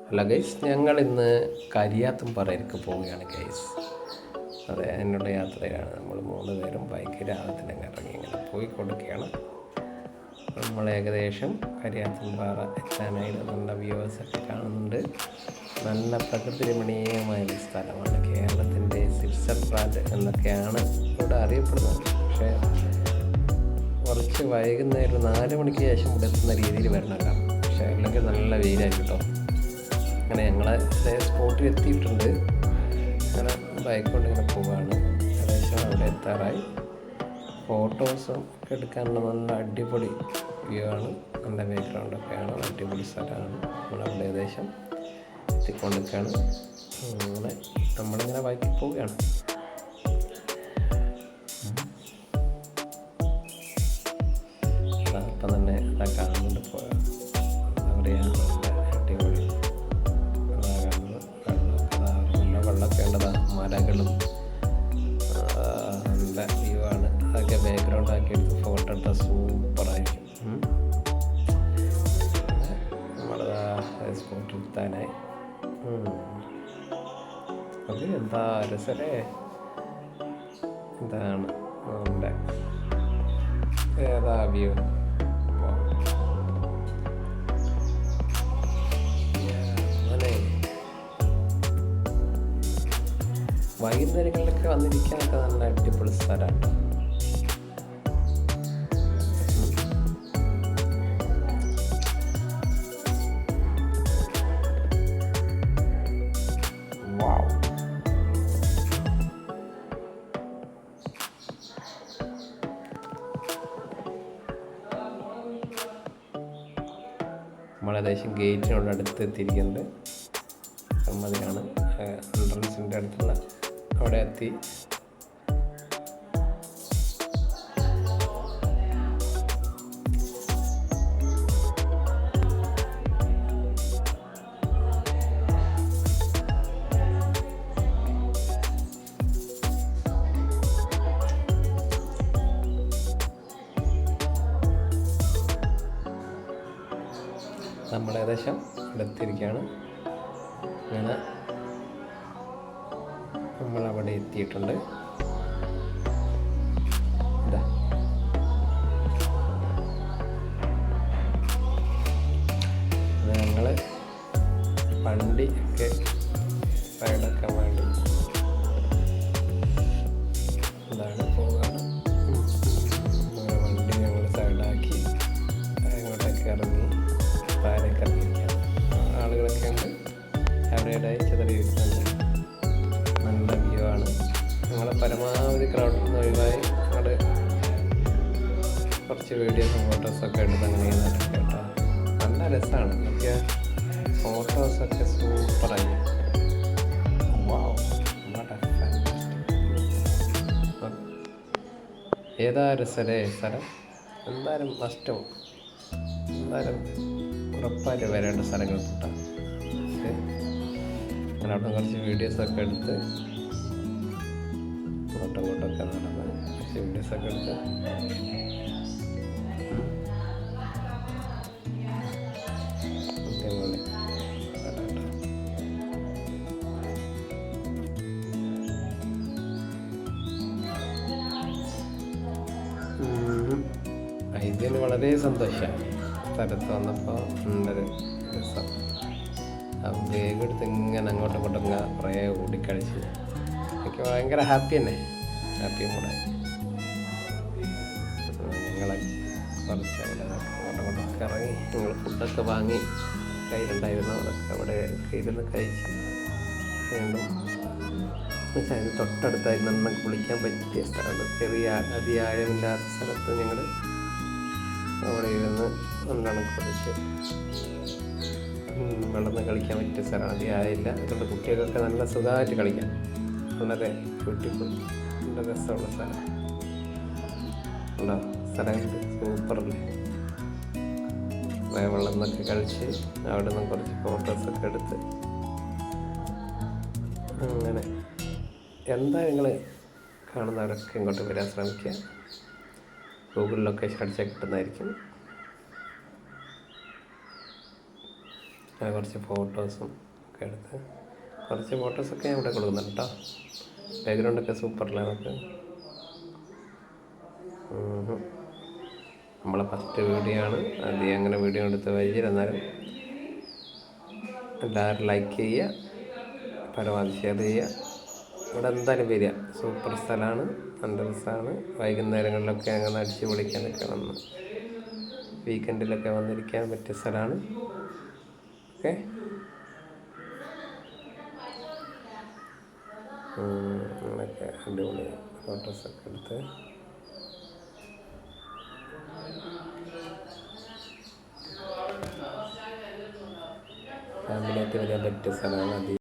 അല്ല ഗൈസ്, ഞങ്ങൾ ഇന്ന് കരിയാത്തുംപാറയിലേക്ക് പോവുകയാണ് ഗൈസ്. അതെ, അതിനുള്ള യാത്രയാണ്. നമ്മൾ 3 പേരും ബൈക്ക് രാവിലെ തന്നെ ഇറങ്ങി ഇങ്ങനെ പോയി കൊടുക്കുകയാണ്. നമ്മൾ ഏകദേശം കരിയാത്തുംപാറ എത്താനായിട്ട് നല്ല വ്യൂവേഴ്സൊക്കെ കാണുന്നുണ്ട്. നല്ല പ്രകൃതി രമണീയമായ ഒരു സ്ഥലമാണ്. കേരളത്തിൻ്റെ സ്വിറ്റ്സർലാൻഡ് എന്നൊക്കെയാണ് ഇവിടെ അറിയപ്പെടുന്നത്. പക്ഷേ കുറച്ച് വൈകുന്നേരം 4 മണിക്ക് ശേഷം ഇവിടെ എത്തുന്ന രീതിയിൽ വരണമല്ല. പക്ഷേ അല്ലെങ്കിൽ നല്ല വെയിലായിരിക്കും കേട്ടോ. അങ്ങനെ ഞങ്ങൾ സ്പോട്ടിൽ എത്തിയിട്ടുണ്ട്. അങ്ങനെ ബൈക്ക് കൊണ്ട് ഇങ്ങനെ പോവുകയാണ്. ഏകദേശം അവിടെ എത്താറായി. ഫോട്ടോസും ഒക്കെ എടുക്കാനുള്ള നല്ല അടിപൊളി വ്യൂ ആണ്. നല്ല ബാക്ക്ഗ്രൗണ്ടൊക്കെയാണ്. അടിപൊളി സ്ഥലമാണ്. നമ്മളവിടെ ഏകദേശം എത്തിക്കൊണ്ടിരിക്കുകയാണ്. അങ്ങനെ നമ്മളിങ്ങനെ ബൈക്കിൽ പോവുകയാണ്. അപ്പം തന്നെ അതാ കാണുന്നുണ്ട്. അവിടെയാണ് അടിപൊളി വെള്ളമൊക്കെ ഉണ്ടതാ, മരങ്ങളും നല്ല വ്യൂ ആണ്. അതൊക്കെ ബാക്ക്ഗ്രൗണ്ട് ആക്കി എടുത്ത് ഫോട്ടോ എടുത്താൽ സൂപ്പറായിരിക്കും. നമ്മളതാ സ്പോട്ടിൽ എത്താനായി. അത് എന്താ രസല്ലേ. ഇതാണ് നമ്മുടെ ഏതാ വ്യൂ. വൈകുന്നേരങ്ങളിലൊക്കെ വന്നിരിക്കാനൊക്കെ നല്ല അടിപൊളി സ്ഥലമാണ്. നമ്മളേകദേശം ഗേറ്റിനോട് അടുത്ത് എത്തിയിരിക്കുന്നത്. സമ്മതിയാണ് എൻട്രൻസിൻ്റെ അടുത്തുള്ള അവിടെ എത്തി. നമ്മളേകദേശം അടുത്തിരിക്കുകയാണ്. അങ്ങനെ നമ്മളവിടെ എത്തിയിട്ടുണ്ട്. ഇതാ ഞങ്ങൾ വണ്ടി ഒക്കെ സൈഡാക്കാൻ വേണ്ടി എന്താണ് പോകാണ്. വണ്ടി ഞങ്ങൾ സൈഡാക്കി അങ്ങോട്ടൊക്കെ ഇറങ്ങി താഴേക്ക് ഇറങ്ങിയിരിക്കുകയാണ്. ആളുകളൊക്കെ ഉണ്ട് അവിടെയായി ചിതറിയിരിക്കുന്നുണ്ട്. നല്ല വ്യൂ ആണ്. ഞങ്ങൾ പരമാവധി ക്രൗഡിൽ നിന്ന് ഒഴിവായി ഞങ്ങൾ കുറച്ച് വീഡിയോസും ഫോട്ടോസൊക്കെ എടുത്ത് അങ്ങനെ ചെയ്യുന്നതൊക്കെ കേട്ടോ. നല്ല രസമാണ്. എനിക്ക് ഫോട്ടോസൊക്കെ സൂപ്പറായി. ഏതാ രസമല്ലേ സ്ഥലം. എന്തായാലും നഷ്ടവും എന്തായാലും ഉറപ്പായിട്ട് വരേണ്ട സ്ഥലങ്ങൾ കിട്ടാം. അങ്ങനെ അവിടെ കുറച്ച് വീഡിയോസൊക്കെ എടുത്ത് അങ്ങോട്ടൊക്കെ നടന്ന് കുറച്ച് വീഡിയോസൊക്കെ എടുത്ത് അതേപോലെ ഇതിന് വളരെ സന്തോഷമായി. സ്ഥലത്ത് വന്നപ്പോൾ നല്ലൊരു രസം. വേഗം എടുത്ത് ഇങ്ങനെ അങ്ങോട്ടും ഇങ്ങോട്ടും ഇങ്ങനെ കുറേ ഓടിക്കളിച്ച് എനിക്ക് ഭയങ്കര ഹാപ്പി തന്നെ. ഹാപ്പിയും കൂടെ ഞങ്ങൾ കുറച്ച് അവിടെ അങ്ങോട്ടും ഇങ്ങോട്ടൊക്കെ ഇറങ്ങി ഞങ്ങൾ ഫുഡൊക്കെ വാങ്ങി കയ്യിലുണ്ടായിരുന്നു. അതൊക്കെ അവിടെ ഇരുന്ന് കഴിച്ച് വീണ്ടും അതിന് തൊട്ടടുത്തായിരുന്നു നമുക്ക് കുളിക്കാൻ പറ്റിയ സ്ഥലമുണ്ട്. ചെറിയ അതിയാഴമില്ലാത്ത സ്ഥലത്ത് ഞങ്ങൾ അവിടെ ഇരുന്ന് നല്ലോണം കുറച്ച് വെള്ളത്തിൽ കളിക്കാൻ പറ്റിയ സ്ഥലമാണ്. അതിയായില്ല. അതുകൊണ്ട് കുട്ടികൾക്കൊക്കെ നല്ല സുഖമായിട്ട് കളിക്കാം. വളരെ ബ്യൂട്ടിഫുൾ, നല്ല രസമുള്ള സ്ഥലം ഉണ്ടോ. സ്ഥലമുണ്ട്, സൂപ്പറല്ലേ. വെള്ളം നിന്നൊക്കെ കളിച്ച് അവിടെ നിന്ന് കുറച്ച് ഫോട്ടോസൊക്കെ എടുത്ത് അങ്ങനെ എന്താ നിങ്ങൾ കാണുന്നവരൊക്കെ ഇങ്ങോട്ട് വരാൻ ശ്രമിക്കുക. ഗൂഗിൾ ലൊക്കേഷൻ അടിച്ചാൽ കിട്ടുന്നതായിരിക്കും. കുറച്ച് ഫോട്ടോസും ഒക്കെ എടുത്ത് കുറച്ച് ഫോട്ടോസൊക്കെ ഞാൻ ഇവിടെ കൊടുക്കുന്നുണ്ട് കേട്ടോ. ബാക്ക്ഗ്രൗണ്ടൊക്കെ സൂപ്പറല്ല നമുക്ക്. നമ്മളെ ഫസ്റ്റ് വീഡിയോ ആണ്. അത് അങ്ങനെ വീഡിയോ എടുത്ത് പരിചയം. എന്നാലും എല്ലാവരും ലൈക്ക് ചെയ്യുക, പരമാവധി ഷെയർ ചെയ്യുക. ഇവിടെ എന്തായാലും വരിക, സൂപ്പർ സ്ഥലമാണ്, നല്ല രസമാണ്. വൈകുന്നേരങ്ങളിലൊക്കെ അങ്ങനെ അടിച്ച് പൊളിക്കാനൊക്കെ വന്ന് വീക്കെൻഡിലൊക്കെ വന്നിരിക്കാൻ പറ്റിയ സ്ഥലമാണ്. ഓക്കെ, അങ്ങനെയൊക്കെ അടിപൊളി ഫോട്ടോസൊക്കെ എടുത്ത് ഫാമിലിയായിട്ട് വരാൻ പറ്റിയ സ്ഥലമാണ്.